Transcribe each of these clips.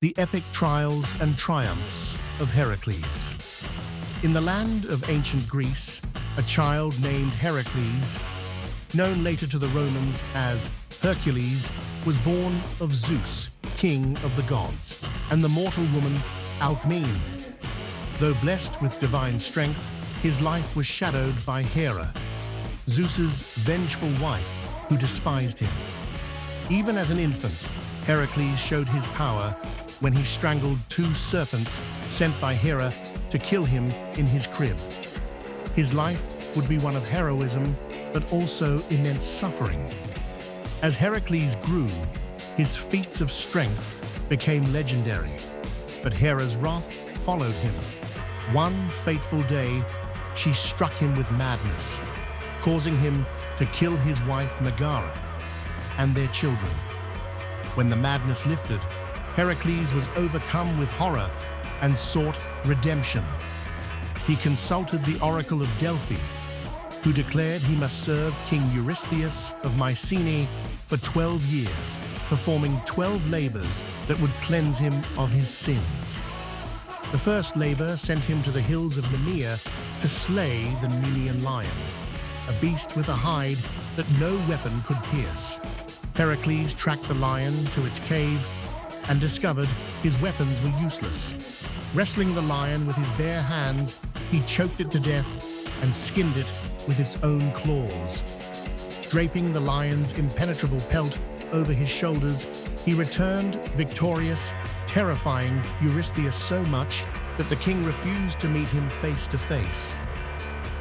The epic trials and triumphs of Heracles. In the land of ancient Greece, a child named Heracles, known later to the Romans as Hercules, was born of Zeus, king of the gods, and the mortal woman Alcmene. Though blessed with divine strength, his life was shadowed by Hera, Zeus's vengeful wife, who despised him. Even as an infant, Heracles showed his power when he strangled 2 serpents sent by Hera to kill him in his crib. His life would be one of heroism, but also immense suffering. As Heracles grew, his feats of strength became legendary, but Hera's wrath followed him. One fateful day, she struck him with madness, causing him to kill his wife Megara and their children. When the madness lifted, Heracles was overcome with horror and sought redemption. He consulted the Oracle of Delphi, who declared he must serve King Eurystheus of Mycenae for 12 years, performing 12 labors that would cleanse him of his sins. The first labor sent him to the hills of Nemea to slay the Nemean lion, a beast with a hide that no weapon could pierce. Heracles tracked the lion to its cave and discovered his weapons were useless. Wrestling the lion with his bare hands, he choked it to death and skinned it with its own claws. Draping the lion's impenetrable pelt over his shoulders, he returned victorious, terrifying Eurystheus so much that the king refused to meet him face to face.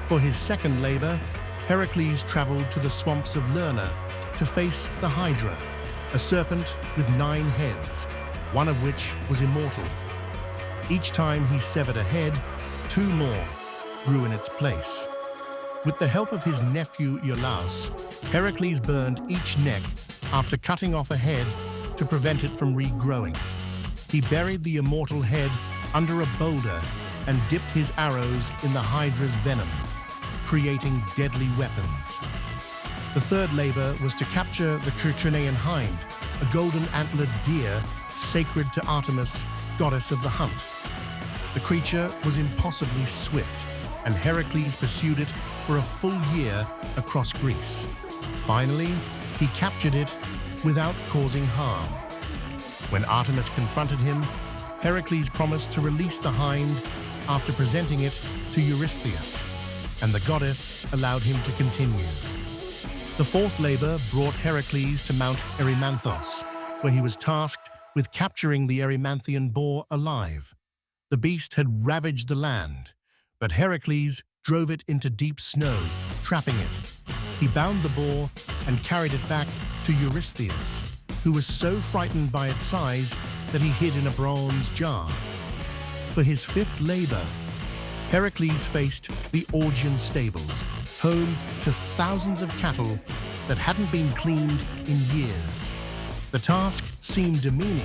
For his second labor, Heracles traveled to the swamps of Lerna to face the Hydra, a serpent with 9 heads, one of which was immortal. Each time he severed a head, 2 more grew in its place. With the help of his nephew Iolaus, Heracles burned each neck after cutting off a head to prevent it from regrowing. He buried the immortal head under a boulder and dipped his arrows in the Hydra's venom, creating deadly weapons. The third labor was to capture the Cercinaean hind, a golden-antlered deer sacred to Artemis, goddess of the hunt. The creature was impossibly swift, and Heracles pursued it for a full year across Greece. Finally, he captured it without causing harm. When Artemis confronted him, Heracles promised to release the hind after presenting it to Eurystheus, and the goddess allowed him to continue. The fourth labor brought Heracles to Mount Erymanthos, where he was tasked with capturing the Erymanthian boar alive. The beast had ravaged the land, but Heracles drove it into deep snow, trapping it. He bound the boar and carried it back to Eurystheus, who was so frightened by its size that he hid in a bronze jar. For his fifth labor, Heracles faced the Augean stables, home to thousands of cattle that hadn't been cleaned in years. The task seemed demeaning,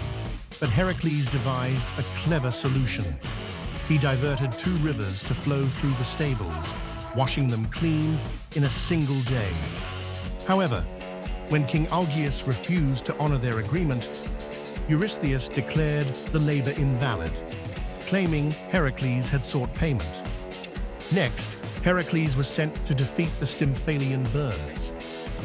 but Heracles devised a clever solution. He diverted 2 rivers to flow through the stables, washing them clean in a single day. However, when King Augeas refused to honor their agreement, Eurystheus declared the labor invalid, claiming Heracles had sought payment. Next, Heracles was sent to defeat the Stymphalian birds,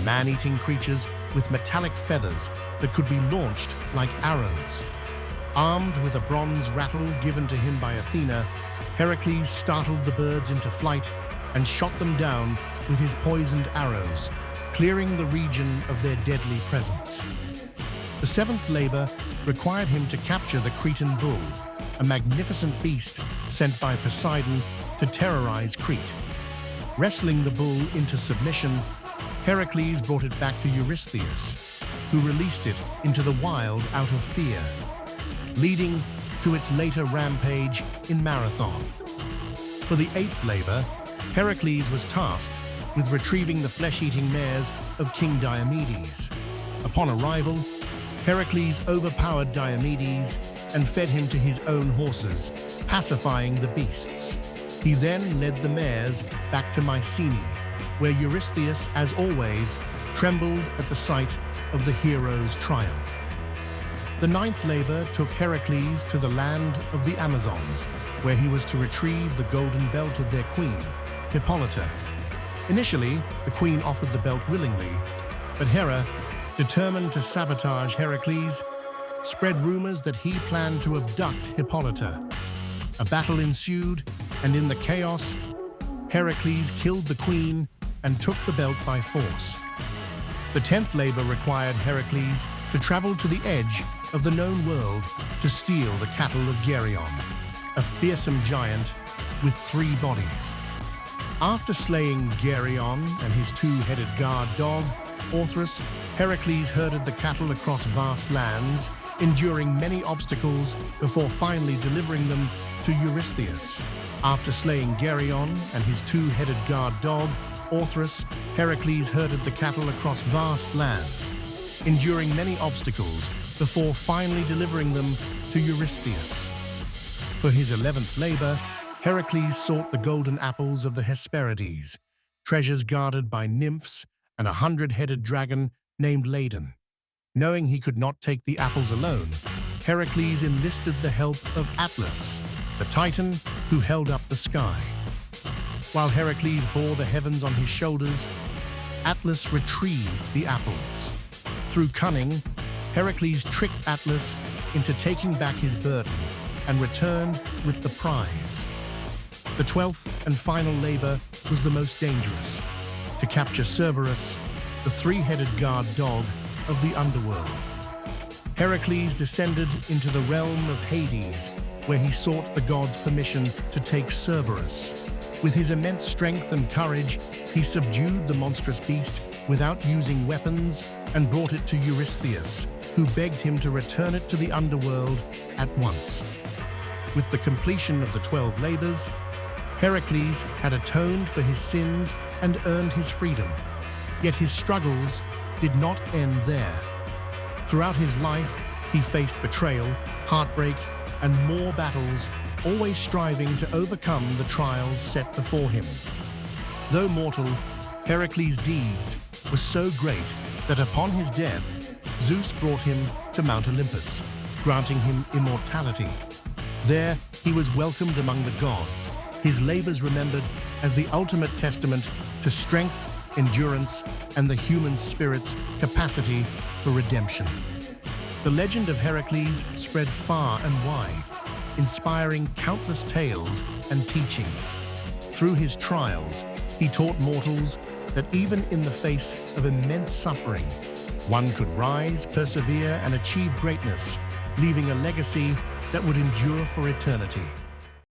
man-eating creatures with metallic feathers that could be launched like arrows. Armed with a bronze rattle given to him by Athena, Heracles startled the birds into flight and shot them down with his poisoned arrows, clearing the region of their deadly presence. The seventh labor required him to capture the Cretan bull, a magnificent beast sent by Poseidon to terrorize Crete. Wrestling the bull into submission, Heracles brought it back to Eurystheus, who released it into the wild out of fear, leading to its later rampage in Marathon. For the eighth labor, Heracles was tasked with retrieving the flesh-eating mares of King Diomedes. Upon arrival, Heracles overpowered Diomedes and fed him to his own horses, pacifying the beasts. He then led the mares back to Mycenae, where Eurystheus, as always, trembled at the sight of the hero's triumph. The ninth labor took Heracles to the land of the Amazons, where he was to retrieve the golden belt of their queen, Hippolyta. Initially, the queen offered the belt willingly, but Hera, determined to sabotage Heracles, spread rumors that he planned to abduct Hippolyta. A battle ensued, and in the chaos, Heracles killed the queen and took the belt by force. The 10th labor required Heracles to travel to the edge of the known world to steal the cattle of Geryon, a fearsome giant with 3 bodies. After slaying Geryon and his 2-headed guard dog, Orthrus, Heracles herded the cattle across vast lands, enduring many obstacles before finally delivering them to Eurystheus. After slaying Geryon and his 2-headed guard dog, Orthrus, Heracles herded the cattle across vast lands, enduring many obstacles before finally delivering them to Eurystheus. For his 11th labor, Heracles sought the golden apples of the Hesperides, treasures guarded by nymphs and a 100-headed dragon named Ladon. Knowing he could not take the apples alone, Heracles enlisted the help of Atlas, the Titan who held up the sky. While Heracles bore the heavens on his shoulders, Atlas retrieved the apples. Through cunning, Heracles tricked Atlas into taking back his burden and returned with the prize. The 12th and final labor was the most dangerous, to capture Cerberus, the 3-headed guard dog of the underworld. Heracles descended into the realm of Hades, where he sought the gods' permission to take Cerberus. With his immense strength and courage, he subdued the monstrous beast without using weapons and brought it to Eurystheus, who begged him to return it to the underworld at once. With the completion of the 12 labors, Heracles had atoned for his sins and earned his freedom. Yet his struggles did not end there. Throughout his life, he faced betrayal, heartbreak, and more battles, always striving to overcome the trials set before him. Though mortal, Heracles' deeds were so great that upon his death, Zeus brought him to Mount Olympus, granting him immortality. There, he was welcomed among the gods, his labors remembered as the ultimate testament to strength, endurance, and the human spirit's capacity for redemption. The legend of Heracles spread far and wide, inspiring countless tales and teachings. Through his trials, he taught mortals that even in the face of immense suffering, one could rise, persevere, and achieve greatness, leaving a legacy that would endure for eternity.